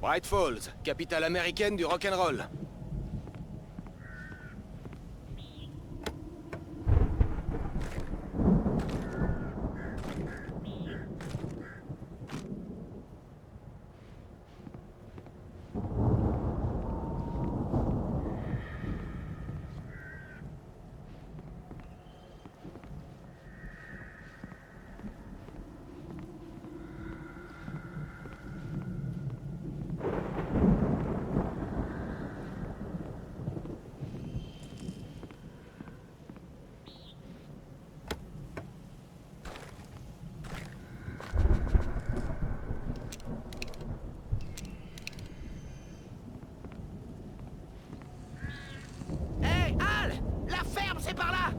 Bright Falls, capitale américaine du rock'n'roll. Hé, Al! La ferme, c'est par là!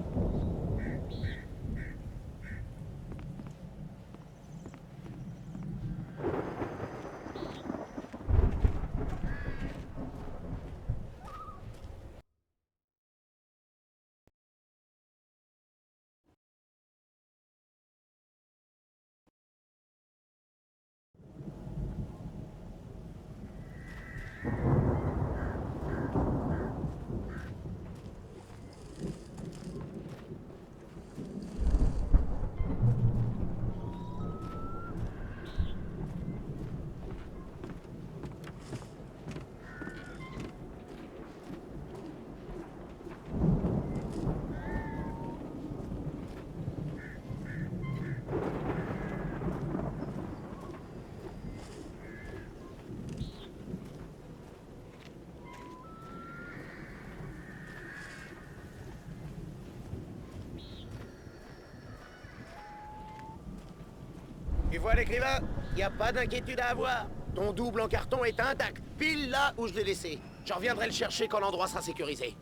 Tu vois l'écrivain? Y a pas d'inquiétude à avoir. Ton double en carton est intact, pile là où je l'ai laissé. Je reviendrai le chercher quand l'endroit sera sécurisé.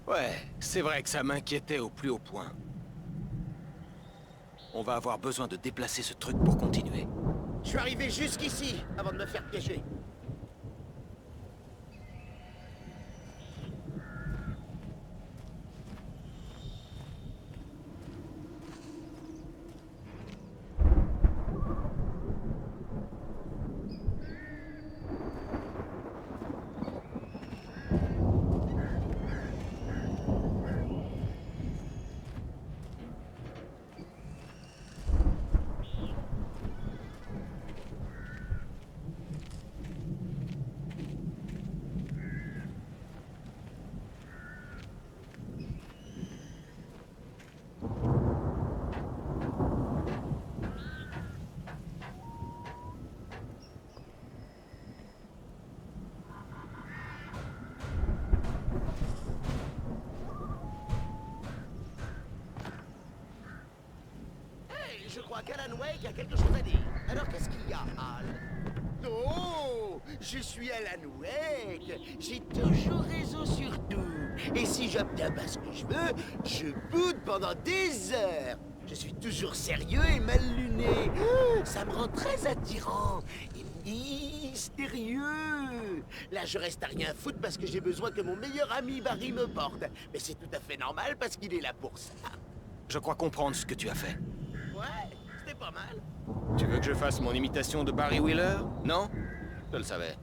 Ouais, c'est vrai que ça m'inquiétait au plus haut point. On va avoir besoin de déplacer ce truc pour continuer. Je suis arrivé jusqu'ici avant de me faire piéger. Je crois qu'Alan Wake a quelque chose à dire. Alors qu'est-ce qu'il y a, Al? Oh, je suis Alan Wake. J'ai toujours raison sur tout. Et si j'obtiens pas ce que je boude pendant des heures. Je suis toujours sérieux et mal luné. Ça me rend très attirant et mystérieux. Là, je reste à rien foutre parce que j'ai besoin que mon meilleur ami Barry me porte. Mais c'est tout à fait normal parce qu'il est là pour ça. Je crois comprendre ce que tu as fait. Ouais, c'était pas mal. Tu veux que je fasse mon imitation de Barry Wheeler? Non? Je le savais.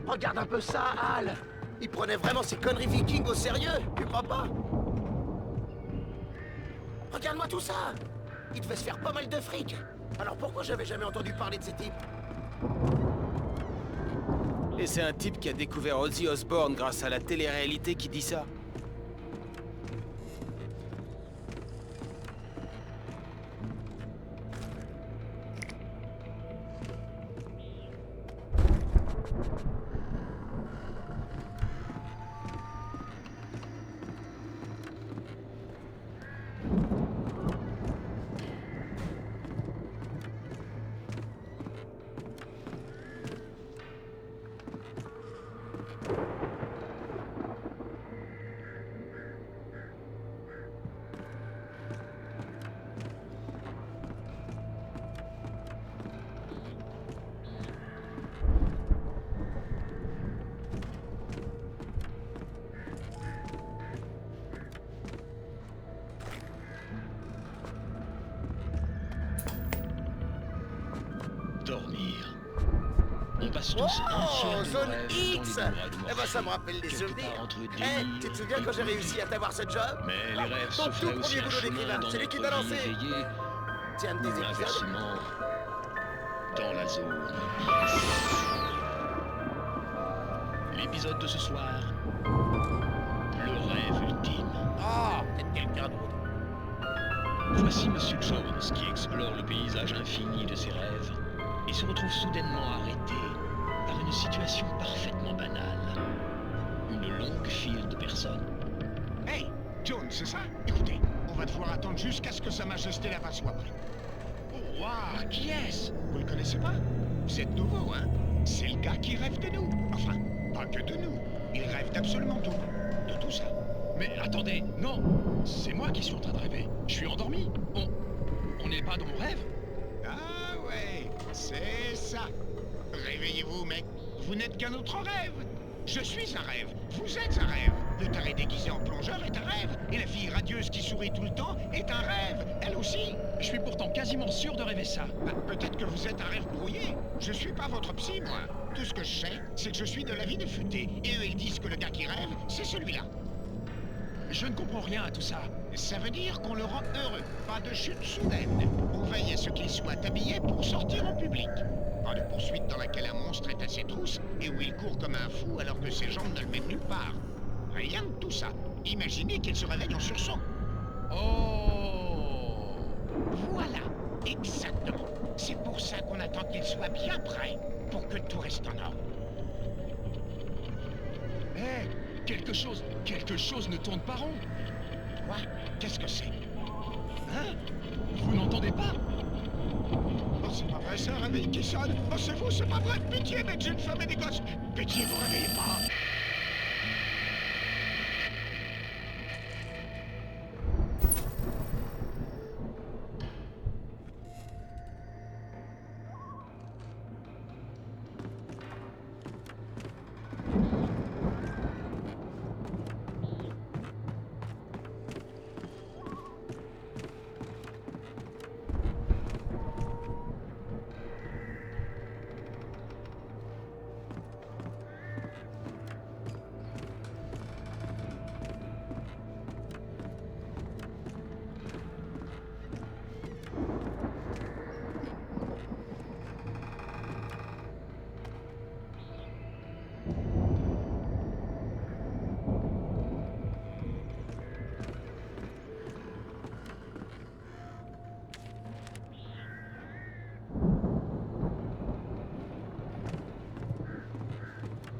Regarde un peu ça, Al. Il prenait vraiment ces conneries vikings au sérieux, tu crois pas? Regarde-moi tout ça. Il devait se faire pas mal de fric. Alors pourquoi j'avais jamais entendu parler de ces types? Et c'est un type qui a découvert Ozzy Osbourne grâce à la télé-réalité qui dit ça. Dormir. On passe tous un tiers Oh, de zone rêve X! dans les bras de Eh ben, ça me Morphée, rappelle des quelque souvenirs. part entre Eh, délire tu te souviens et quand j'ai folie. réussi à t'avoir ce job? Mais les rêves Ton se tout feraient aussi premier un boulot chemin d'écrivain, dans celui qui notre t'a vie lancé. éveillée, C'est un de tes ou épisodes? inversement, dans la zone. Yes. L'épisode de ce soir, le rêve ultime. Oh, peut-être quelqu'un d'autre. Voici Monsieur Jones qui explore le paysage infini de ses rêves et se retrouve soudainement arrêté par une situation parfaitement banale. Une longue file de personnes. Hey, Jones, c'est ça? Écoutez, on va devoir attendre jusqu'à ce que Sa Majesté la fasse soit prête. Oh, waouh, qui est-ce? Vous le connaissez pas? Vous êtes nouveau, hein? C'est le gars qui rêve de nous. Enfin, pas que de nous. Il rêve d'absolument tout. De tout ça. Mais attendez, non, c'est moi qui suis en train de rêver. Je suis endormi. On n'est pas dans mon rêve. Ah ouais, c'est ça. Réveillez-vous, mec. Vous n'êtes qu'un autre rêve. Je suis un rêve. Vous êtes un rêve. Le taré déguisé en plongeur est un rêve. Et la fille radieuse qui sourit tout le temps est un rêve. Elle aussi. Je suis pourtant quasiment sûr de rêver ça. Bah, peut-être que vous êtes un rêve brouillé. Je suis pas votre psy, moi. Tout ce que je sais, c'est que je suis de l'avis des futés. Et eux, ils disent que le gars qui rêve, c'est celui-là. Je ne comprends rien à tout ça. Ça veut dire qu'on le rend heureux. Pas de chute soudaine. On veille à ce qu'il soit habillé pour sortir en public. Pas de poursuite dans laquelle un monstre est à ses trousses et où il court comme un fou alors que ses jambes ne le mènent nulle part. Rien de tout ça. Imaginez qu'il se réveille en sursaut. Oh! Voilà, exactement. C'est pour ça qu'on attend qu'il soit bien prêt, pour que tout reste en ordre. Hé, quelque chose ne tourne pas rond. Quoi? Qu'est-ce que c'est? Hein? Vous n'entendez pas? Oh, c'est pas vrai, c'est un réveil qui sonne. Oh, c'est vous, c'est pas vrai. Pitié, mec, j'ai une femme et des gosses. Pitié, vous réveillez pas.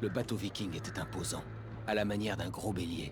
Le bateau viking était imposant, à la manière d'un gros bélier.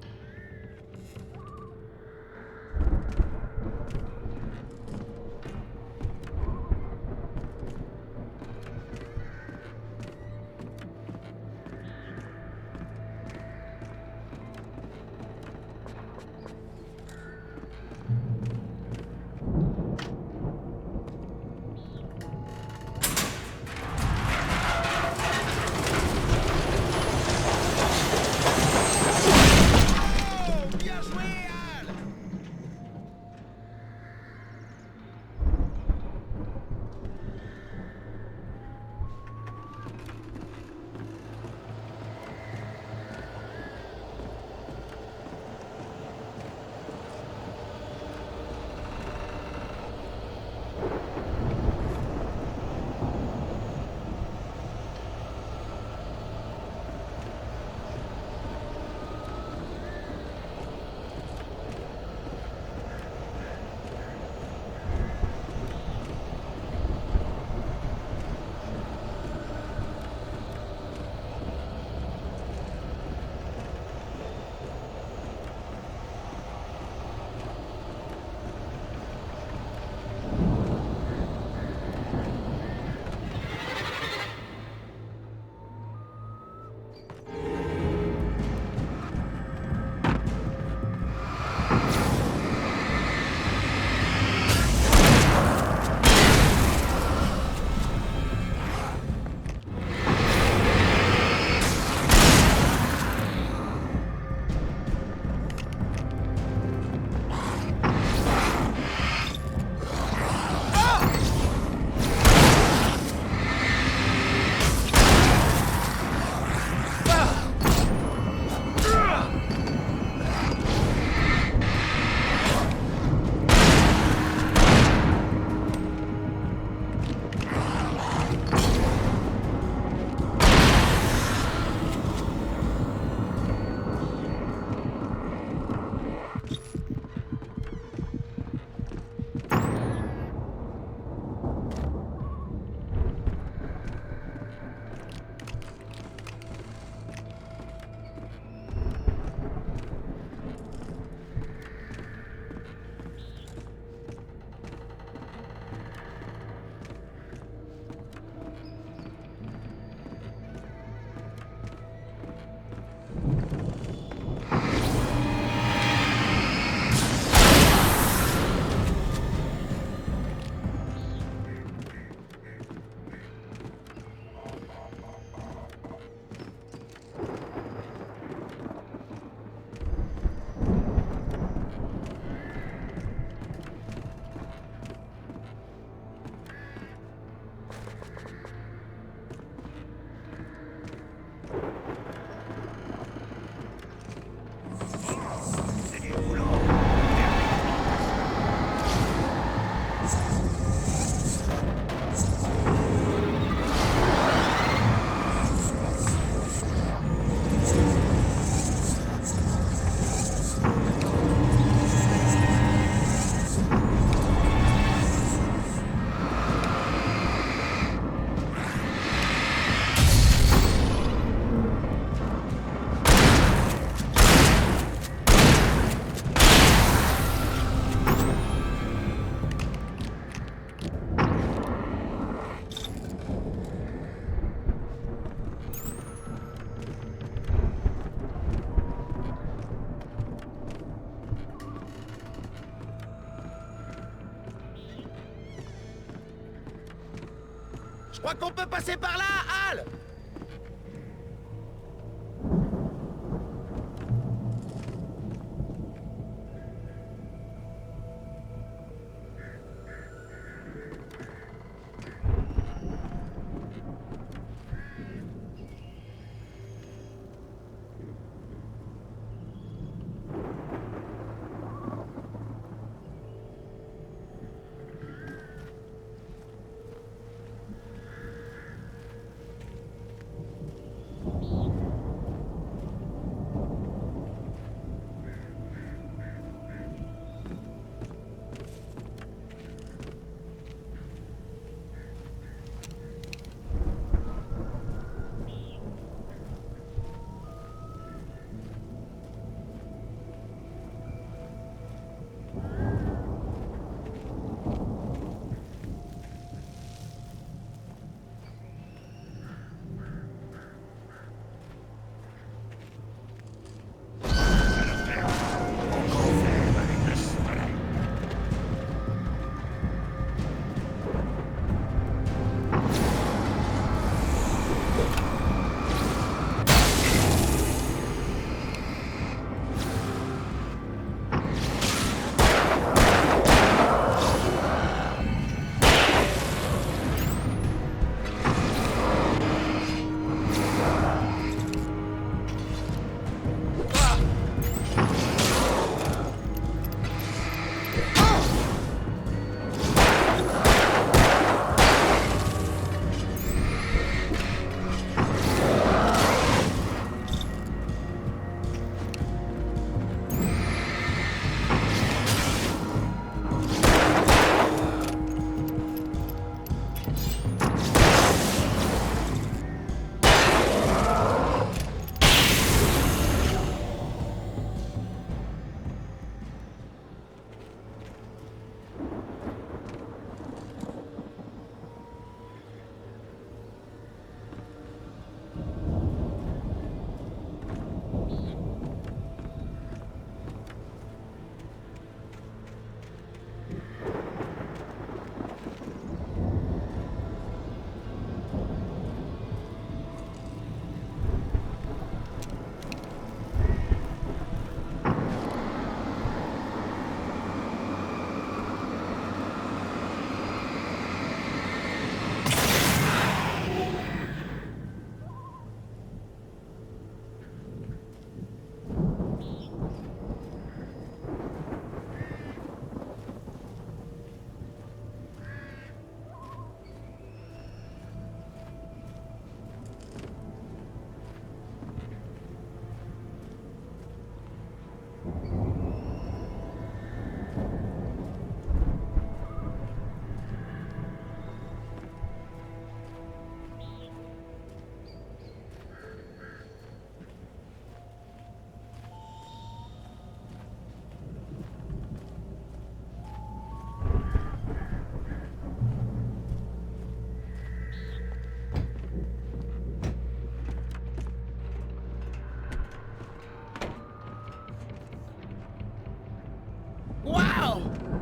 Je crois qu'on peut passer par là, Hal!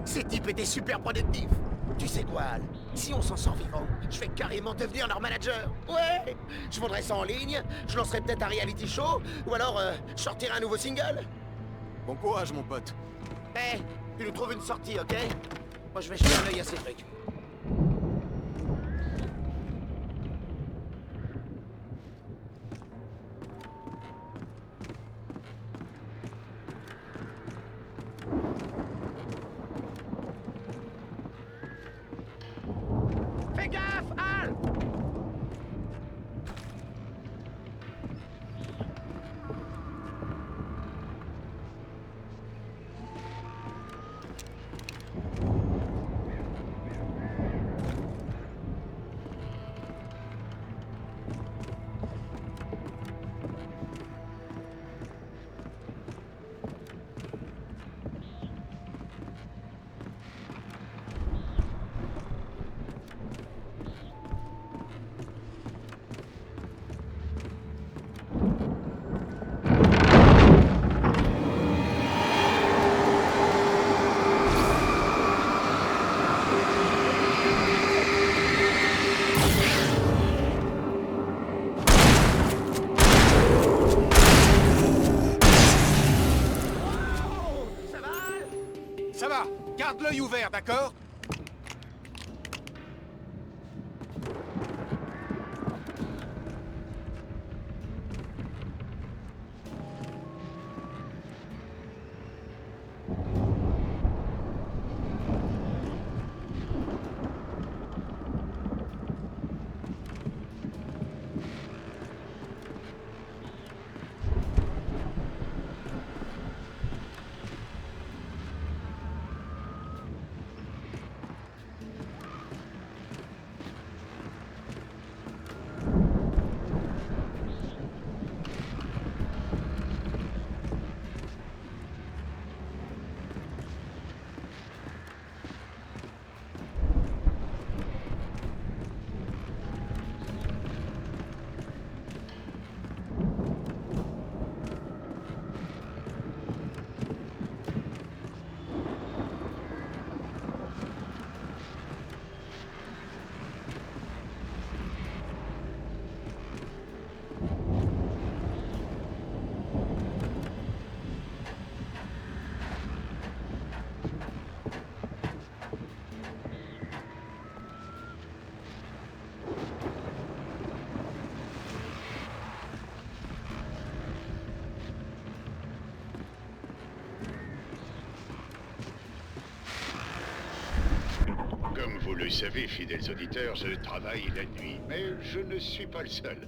Ces types étaient super productifs. Tu sais quoi, Al? Si on s'en sort vivant, je vais carrément devenir leur manager. Ouais. Je vendrai ça en ligne, je lancerai peut-être un reality show, ou alors je sortirai un nouveau single. Bon courage, mon pote. Eh, tu nous trouves une sortie, ok? Moi, je vais jeter un œil à ces trucs. Fais gaffe, Al! Ça va. Garde l'œil ouvert, d'accord? Comme vous le savez, fidèles auditeurs, je travaille la nuit, mais je ne suis pas le seul.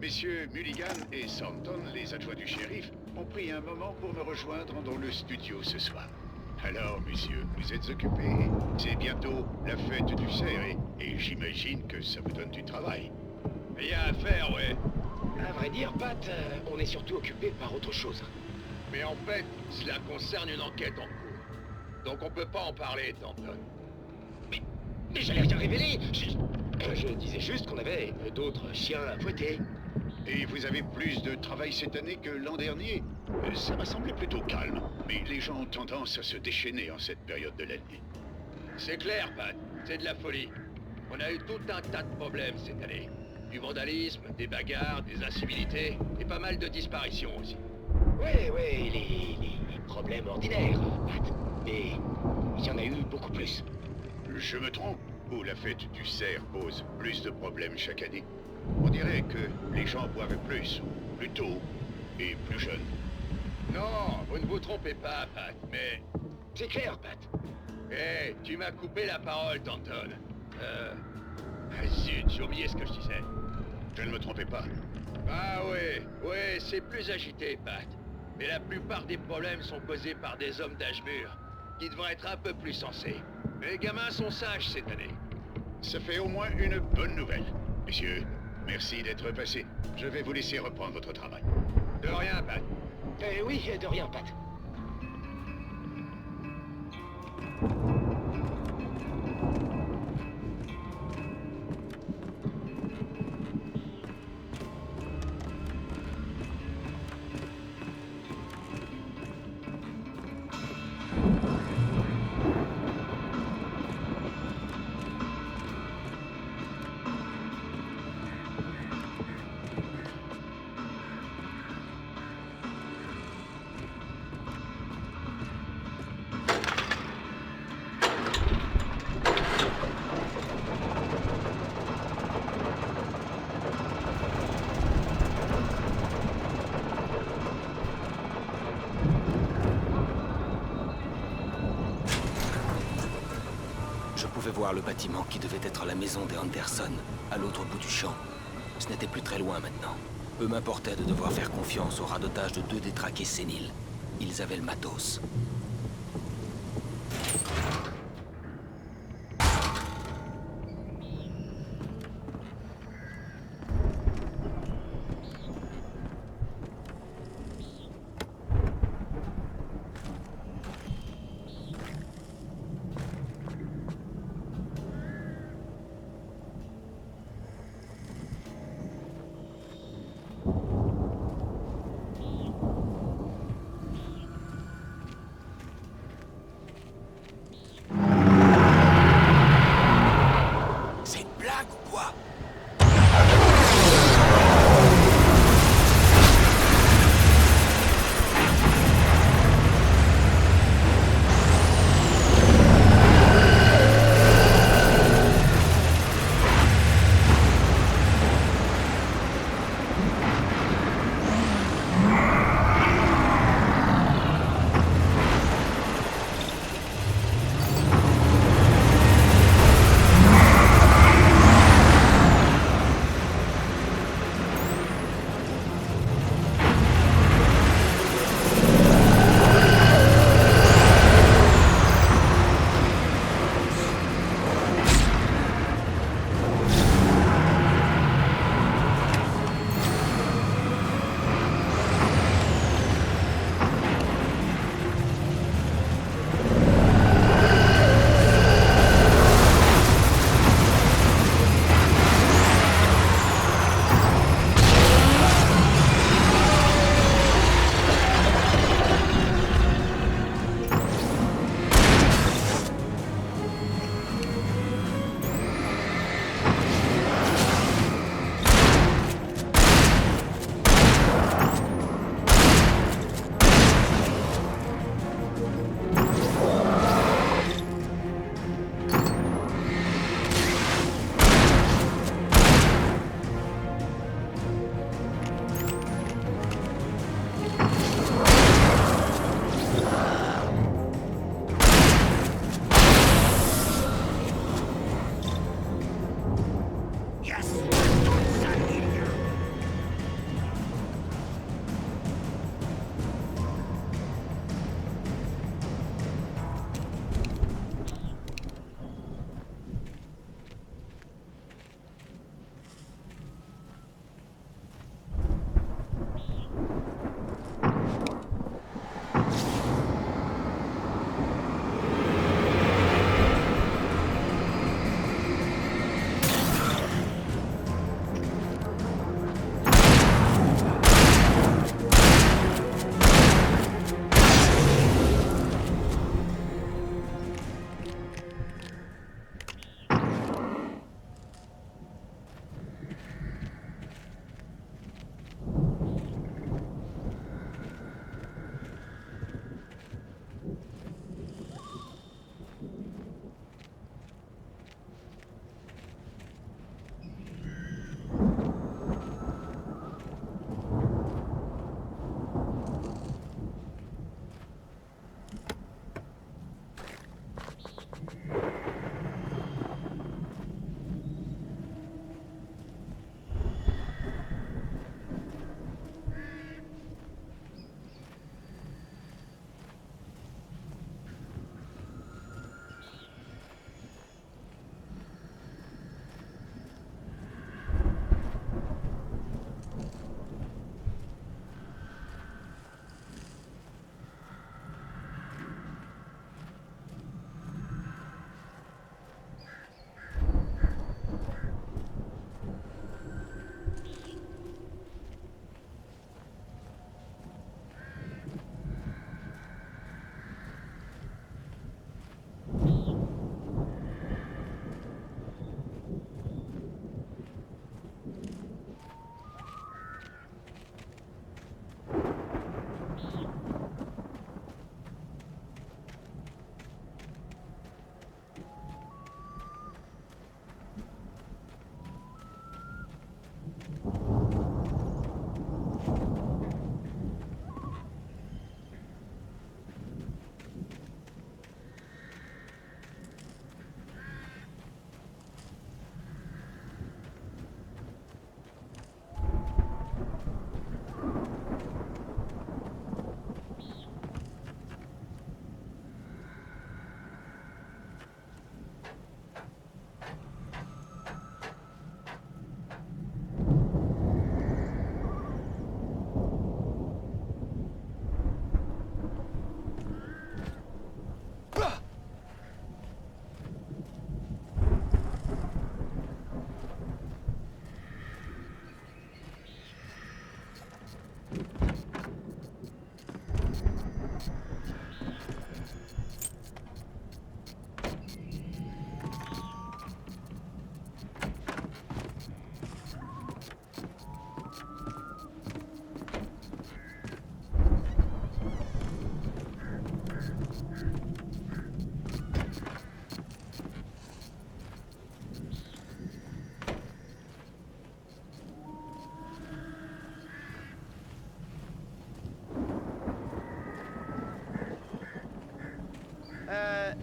Messieurs Mulligan et Thornton, les adjoints du shérif, ont pris un moment pour me rejoindre dans le studio ce soir. Alors, messieurs, vous êtes occupés. C'est bientôt la fête du cerf et j'imagine que ça vous donne du travail. Rien à faire, ouais. À vrai dire, Pat, on est surtout occupé par autre chose. Mais en fait, cela concerne une enquête en cours. Donc on peut pas en parler, Thornton. Mais j'allais rien révéler. Je disais juste qu'on avait d'autres chiens à fouetter. Et vous avez plus de travail cette année que l'an dernier. Ça m'a semblé plutôt calme, mais les gens ont tendance à se déchaîner en cette période de l'année. C'est clair, Pat. C'est de la folie. On a eu tout un tas de problèmes cette année. Du vandalisme, des bagarres, des incivilités, et pas mal de disparitions aussi. Ouais, les problèmes ordinaires, Pat. Mais il y en a eu beaucoup plus. Je me trompe? Ou la fête du cerf pose plus de problèmes chaque année? On dirait que les gens boivent plus tôt et plus jeunes. Non, vous ne vous trompez pas, Pat, mais... C'est clair, Pat. Hé, tu m'as coupé la parole, Thornton. Zut, j'ai oublié ce que je disais. Je ne me trompais pas. Ah ouais, c'est plus agité, Pat. Mais la plupart des problèmes sont causés par des hommes d'âge mûr, qui devraient être un peu plus sensés. Les gamins sont sages cette année. Ça fait au moins une bonne nouvelle. Messieurs, merci d'être passés. Je vais vous laisser reprendre votre travail. De rien, Pat. Oui, de rien, Pat. Je pouvais voir le bâtiment qui devait être la maison des Anderson, à l'autre bout du champ. Ce n'était plus très loin maintenant. Peu m'importait de devoir faire confiance au radotage de 2 détraqués séniles. Ils avaient le matos.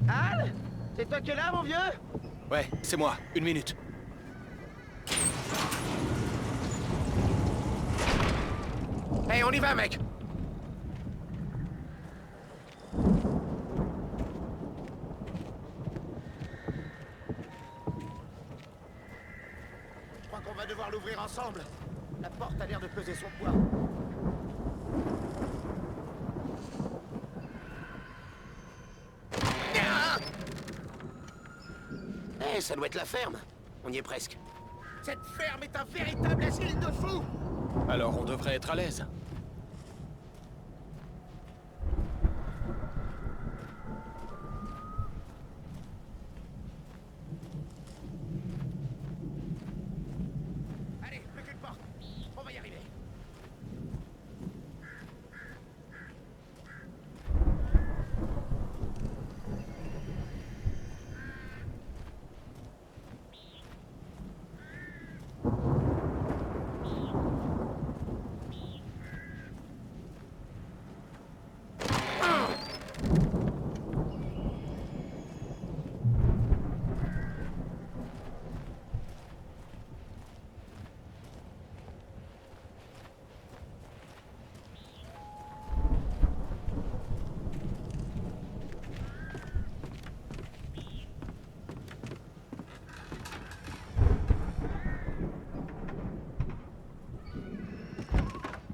Al? C'est toi qui es là, mon vieux? Ouais, c'est moi. 1 minute. Hey, on y va, mec! Je crois qu'on va devoir l'ouvrir ensemble. La porte a l'air de peser son poids. Eh, ça doit être la ferme. On y est presque. Cette ferme est un véritable asile de fous! Alors on devrait être à l'aise. Allez, plus qu'une porte. On va y arriver.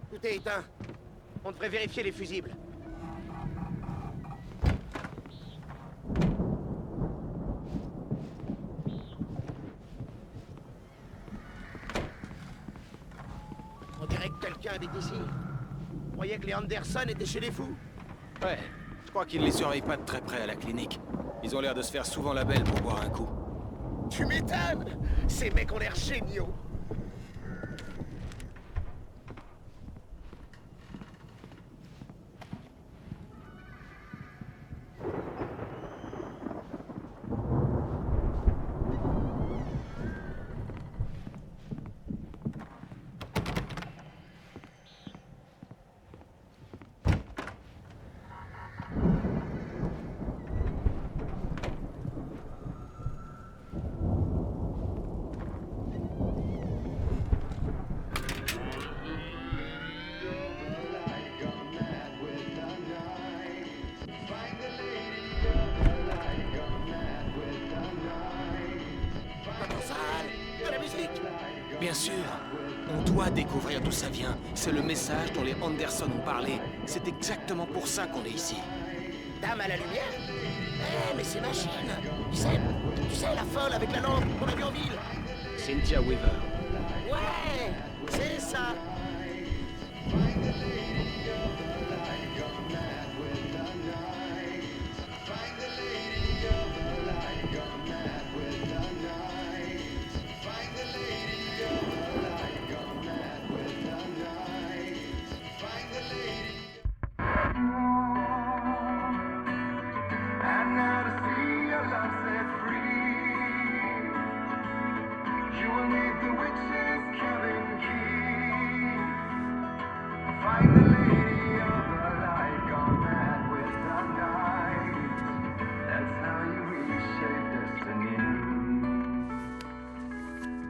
Tout est éteint. On devrait vérifier les fusibles. On dirait que quelqu'un habite ici. On croyait que les Anderson étaient chez les fous. Ouais, je crois qu'ils les surveillent pas de très près à la clinique. Ils ont l'air de se faire souvent la belle pour boire un coup. Tu m'étonnes! Ces mecs ont l'air géniaux. Bien sûr. On doit découvrir d'où ça vient. C'est le message dont les Anderson ont parlé. C'est exactement pour ça qu'on est ici. Dame à la lumière? Eh, mais c'est machine! Tu sais, la folle avec la lampe qu'on a vue en ville? Cynthia Weaver. Ouais! C'est ça!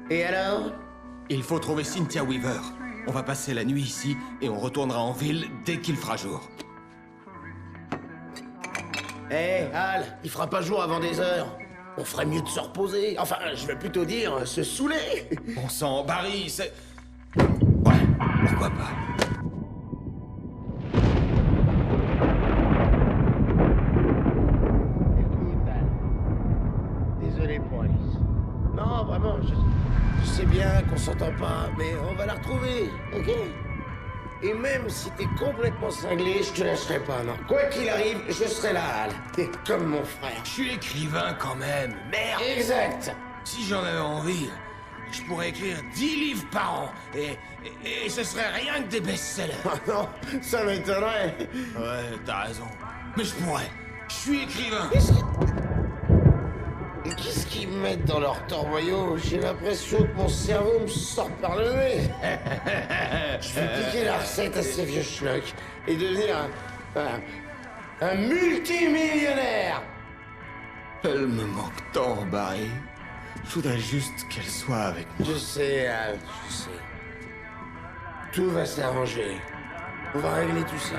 Et alors? Il faut trouver Cynthia Weaver. On va passer la nuit ici et on retournera en ville dès qu'il fera jour. Eh, Al, il fera pas jour avant des heures. On ferait mieux de se reposer. Enfin, je veux plutôt dire, se saouler. Bon sang, Barry, c'est... Ouais, pourquoi pas. Écoute, Al. Désolé pour Alice. Non, vraiment, je sais bien qu'on s'entend pas, mais on va la retrouver, ok? Et même si t'es complètement cinglé, je te lâcherai pas, non. Quoi qu'il arrive, je serai là, Al. T'es comme mon frère. Je suis écrivain quand même, merde. Exact. Si j'en avais envie, je pourrais écrire 10 livres par an. Et ce serait rien que des best-sellers. Ah non, ça m'étonnerait. Ouais, t'as raison. Mais je pourrais. Je suis écrivain. Qu'est-ce qu'ils mettent dans leur torboyau? J'ai l'impression que mon cerveau me sort par le nez. Je vais piquer la recette à ces vieux schnocks et devenir un multimillionnaire. Elle me manque tant, Barry. Je voudrais juste qu'elle soit avec moi. Je sais, Al, je sais. Tout va s'arranger. On va régler tout ça.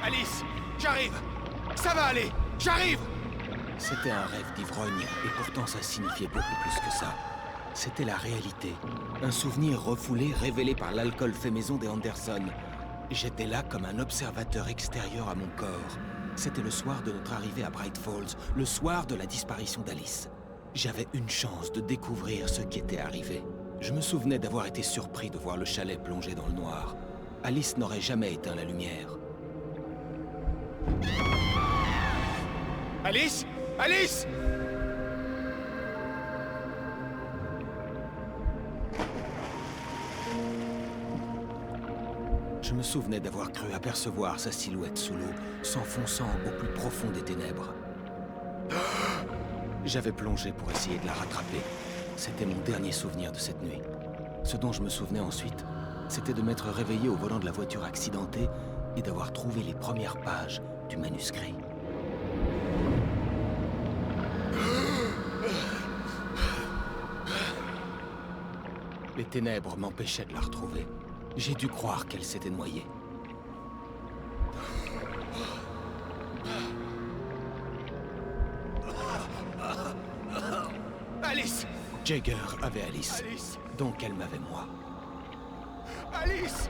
Alice, j'arrive. Ça va aller, j'arrive. C'était un rêve d'ivrogne, et pourtant ça signifiait beaucoup plus que ça. C'était la réalité. Un souvenir refoulé, révélé par l'alcool fait maison des Anderson. J'étais là comme un observateur extérieur à mon corps. C'était le soir de notre arrivée à Bright Falls, le soir de la disparition d'Alice. J'avais une chance de découvrir ce qui était arrivé. Je me souvenais d'avoir été surpris de voir le chalet plongé dans le noir. Alice n'aurait jamais éteint la lumière. Alice? Alice! Je me souvenais d'avoir cru apercevoir sa silhouette sous l'eau, s'enfonçant au plus profond des ténèbres. J'avais plongé pour essayer de la rattraper. C'était mon dernier souvenir de cette nuit. Ce dont je me souvenais ensuite, c'était de m'être réveillé au volant de la voiture accidentée et d'avoir trouvé les premières pages du manuscrit. Les ténèbres m'empêchaient de la retrouver. J'ai dû croire qu'elle s'était noyée. Alice! Jagger avait Alice, Alice! donc elle m'avait moi. Alice!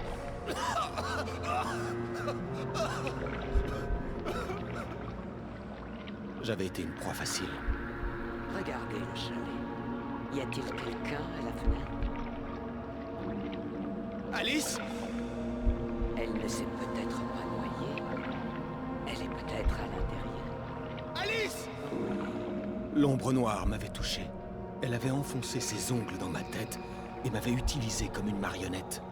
J'avais été une proie facile. Regardez le chalet. Y a-t-il quelqu'un à la fenêtre? Alice? Elle ne s'est peut-être pas noyée. Elle est peut-être à l'intérieur. Alice! L'ombre noire m'avait touché. Elle avait enfoncé ses ongles dans ma tête et m'avait utilisé comme une marionnette.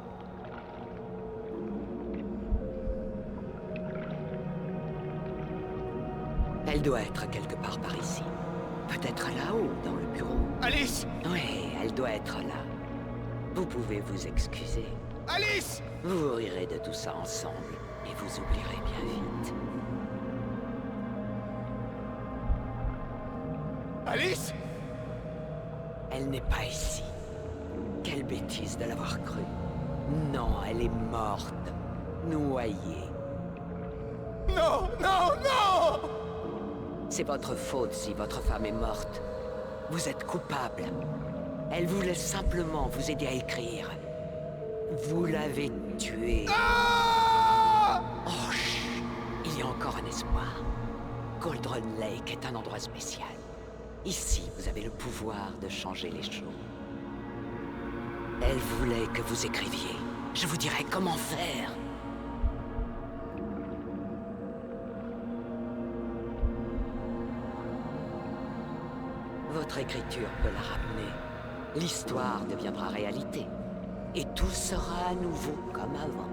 Elle doit être quelque part par ici. Peut-être là-haut, dans le bureau. Alice! Oui, elle doit être là. Vous pouvez vous excuser. Alice! Vous rirez de tout ça ensemble et vous oublierez bien vite. Alice! Elle n'est pas ici. Quelle bêtise de l'avoir cru. Non, elle est morte. Noyée. Non, non, non! C'est votre faute si votre femme est morte. Vous êtes coupable. Elle voulait simplement vous aider à écrire. Vous l'avez tuée. Ah! Oh, chut. Il y a encore un espoir. Cauldron Lake est un endroit spécial. Ici, vous avez le pouvoir de changer les choses. Elle voulait que vous écriviez. Je vous dirai comment faire. Votre écriture peut la ramener. L'histoire deviendra réalité. Et tout sera à nouveau comme avant.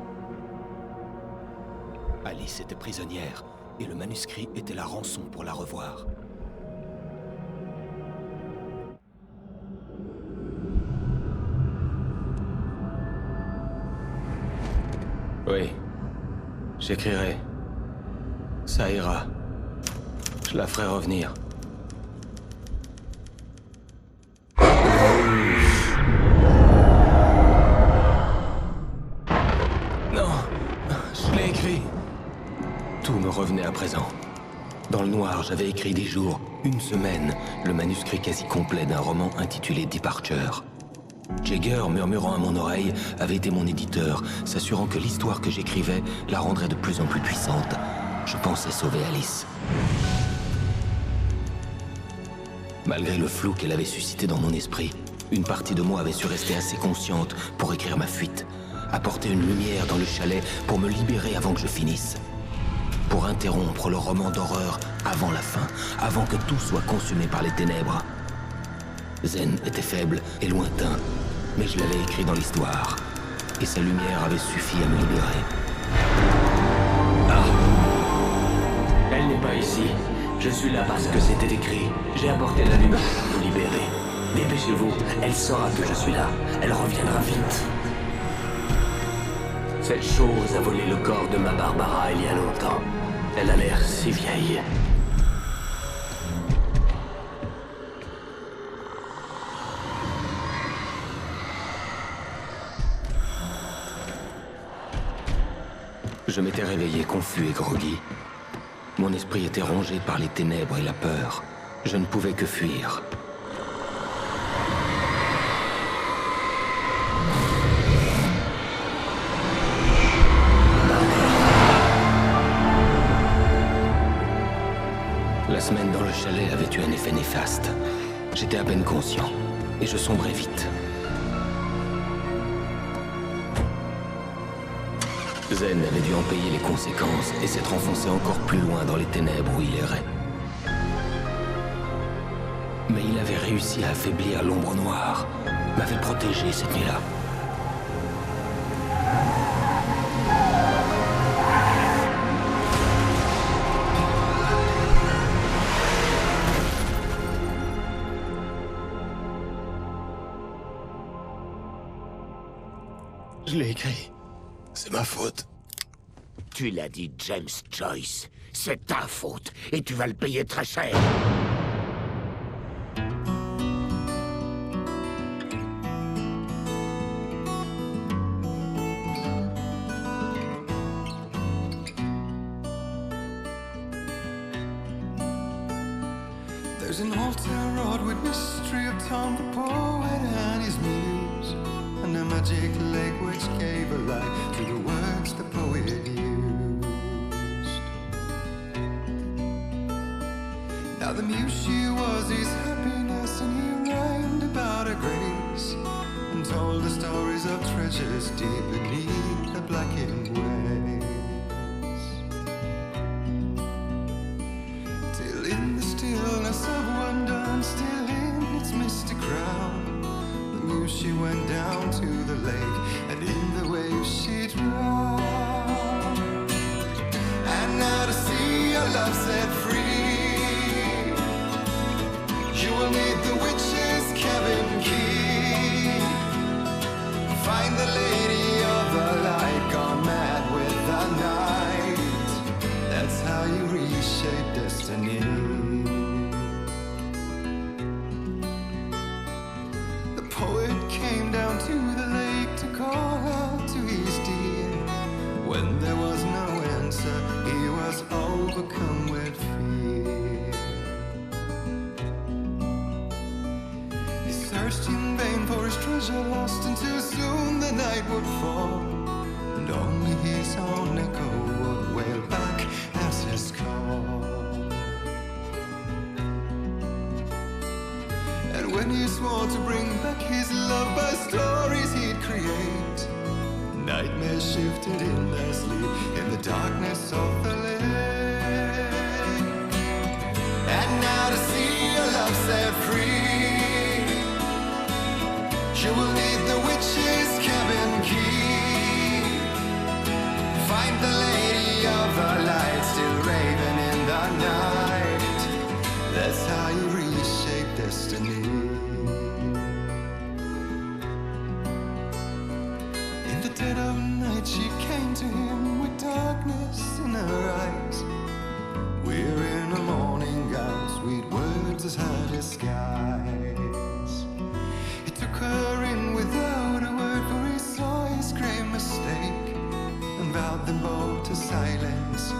Alice était prisonnière et le manuscrit était la rançon pour la revoir. Oui, j'écrirai. Ça ira. Je la ferai revenir. Non, je l'ai écrit. Tout me revenait à présent. Dans le noir, j'avais écrit 10 jours, une semaine, le manuscrit quasi complet d'un roman intitulé Departure. Jagger, murmurant à mon oreille, avait été mon éditeur, s'assurant que l'histoire que j'écrivais la rendrait de plus en plus puissante. Je pensais sauver Alice. Malgré le flou qu'elle avait suscité dans mon esprit, une partie de moi avait su rester assez consciente pour écrire ma fuite, apporter une lumière dans le chalet pour me libérer avant que je finisse. Pour interrompre le roman d'horreur avant la fin, avant que tout soit consumé par les ténèbres. Zen était faible et lointain, mais je l'avais écrit dans l'histoire, et sa lumière avait suffi à me libérer. Ah. Elle n'est pas ici. Je suis là parce que c'était écrit. J'ai apporté la lumière pour vous libérer. Dépêchez-vous, elle saura que je suis là. Elle reviendra vite. Cette chose a volé le corps de ma Barbara il y a longtemps. Elle a l'air si vieille. Je m'étais réveillé confus et groggy. Mon esprit était rongé par les ténèbres et la peur. Je ne pouvais que fuir. La semaine dans le chalet avait eu un effet néfaste. J'étais à peine conscient, et je sombrais vite. Zen avait dû en payer les conséquences et s'être enfoncé encore plus loin dans les ténèbres où il errait. Mais il avait réussi à affaiblir l'ombre noire, m'avait protégé cette nuit-là. Je l'ai écrit. C'est ma faute. Tu l'as dit, James Joyce. C'est ta faute, et tu vas le payer très cher. There's an old town road with mystery of Tom the poet and his muse, and a magic lake which gave a life to the words the poet used. Now the muse she was his happiness, and he rhymed about her grace, and told the stories of treasures deep beneath the blackened waves. Till in the stillness of wonder, and still in its misty crown, the muse she went down to the lake, and in the waves she drowned. And now to see your love set free, you will need the witch's cabin key. Find the lady of the light, gone mad with the night. That's how you reshape destiny. The poet came down to the lake to call out to his dear. When there was no answer, he was overcome with fear. He searched in vain for his treasure lost, and too soon the night would fall, and only his own echo would wail back as his call. And when he swore to bring back his love by stories he'd create, nightmares shifted in their sleep in the darkness of the lake. And now to see your love set free, you will need the witch's cabin key. Find the lady of the light, still raving in the night. That's how you reshape destiny. In the dead of night she came to him with darkness in her eyes. We're in a morning gown, sweet words as hard as skies. He took her in without a word, for he saw his grave mistake, and vowed them both to silence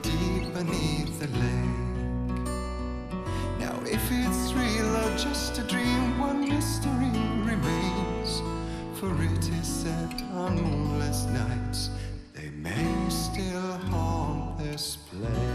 deep beneath the lake. Now if it's real or just a dream, one mystery remains. sunset on moonless nights, they may still haunt this place.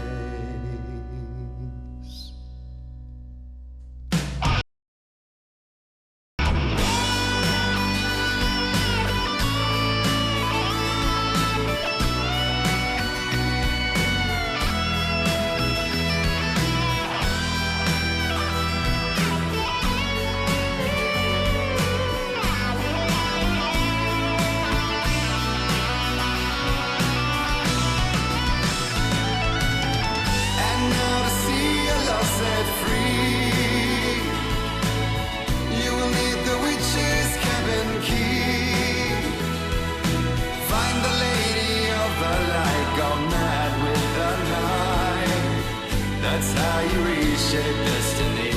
That's how you reshape destiny.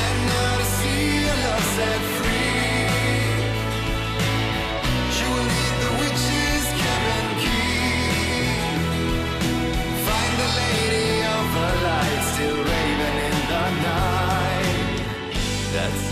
And now to see your love set free, you will need the witch's cabin key. Find the lady of the light still raving in the night. That's